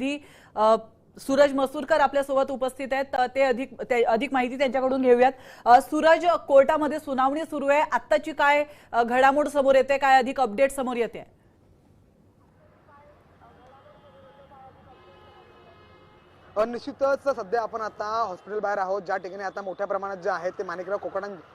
सूरज मसूरकर आपल्या सोबत उपस्थित आहेत। ते अधिक माहिती त्यांच्याकडून घेऊयात। सूरज, कोर्टामध्ये सुनावणी सुरू आहे, आत्ताची काय घडामोड समोर येते, काय अधिक अपडेट समोर येते? निश्चितच सध्या आपण आता हॉस्पिटल बाहेर आहोत, ज्या ठिकाणी आता मोठ्या प्रमाणात जे आहेत ते माणिकराव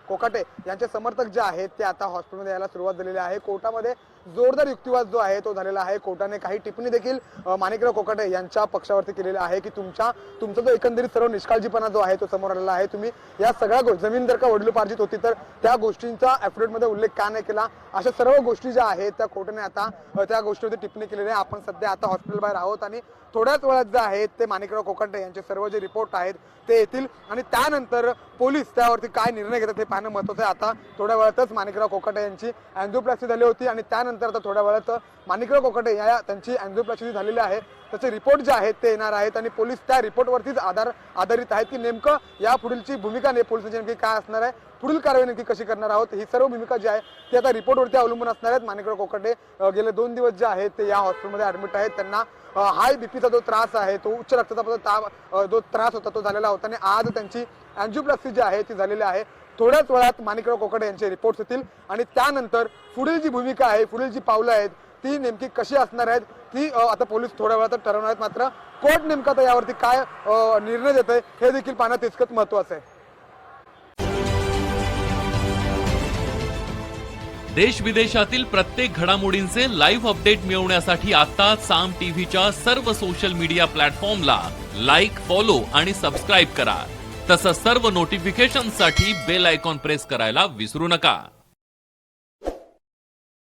कोकाटे यांचे समर्थक जे आहेत ते आता हॉस्पिटलमध्ये यायला सुरुवात झालेली आहे। कोर्टामध्ये जोरदार युक्तिवाद जो आहे तो झालेला आहे। कोर्टाने काही टिप्पणी देखील माणिकराव कोकाटे यांच्या पक्षावरती केलेली आहे की तुमचा जो एकंदरीत सर्व निष्काळजीपणा जो आहे तो समोर आलेला आहे। तुम्ही या सगळ्या जमीन जर का वडिलोपार्जित होती तर त्या गोष्टींचा ॲफिडेव्हिटमध्ये उल्लेख का नाही केला, अशा सर्व गोष्टी ज्या आहेत त्या कोर्टाने आता त्या गोष्टीवरती टिप्पणी केलेली आहे। आपण सध्या आता हॉस्पिटल बाहेर आहोत आणि थोड्याच वेळात जे आहेत ते माणिकराव कोकाटे यांचे सर्व जे रिपोर्ट आहेत ते येतील आणि त्यानंतर पोलीस त्यावरती काय निर्णय घेतात हे पाहणं महत्त्वाचं आहे। आता थोड्या वेळातच माणिकराव कोकाटे यांची अँजिओप्लास्टी झाली होती आणि त्यानंतर आता थोड्या वेळात माणिकराव कोकाटे या त्यांची अँजिओप्लास्टी झालेली आहे त्याचे रिपोर्ट जे आहेत ते येणार आहेत आणि पोलीस त्या रिपोर्टवरतीच आधारित आहेत की नेमकं या पुढीलची भूमिका पोलिसांची नेमकी काय असणार आहे, पुढील कारवाई नक्की कशी करणार आहोत, ही सर्व भूमिका जी आहे ती आता रिपोर्टवरती अवलंबून असणार आहेत। माणिकराव कोकाटे गेले 2 दिवस जे आहेत ते या हॉस्पिटलमध्ये ॲडमिट आहेत। त्यांना हाय बीपीचा जो त्रास आहे, तो उच्च रक्तदाबाचा जो त्रास होता तो झालेला होता आणि आज त्यांची अँजिओप्लास्टी जी आहे ती झालेली आहे। थोड्याच वेळात माणिकराव कोकाटे यांचे रिपोर्ट्स येतील आणि त्यानंतर पुढील जी भूमिका आहे, पुढील जी पावलं आहेत ती नेमकी कशी असणार आहेत ती आता पोलीस थोड्या वेळात ठरवणार आहेत। मात्र कोर्ट नेमका आता यावरती काय निर्णय देतंय हे देखील पाहणं तितकंच महत्त्वाचं आहे। देश विदेशातील प्रत्येक घडामोडींचे लाईव्ह अपडेट मिळवण्यासाठी आता साम टीव्हीच्या सर्व सोशल मीडिया प्लॅटफॉर्मला लाईक, फॉलो आणि सबस्क्राईब करा। तसंच सर्व नोटिफिकेशनसाठी बेल आयकॉन प्रेस करायला विसरू नका।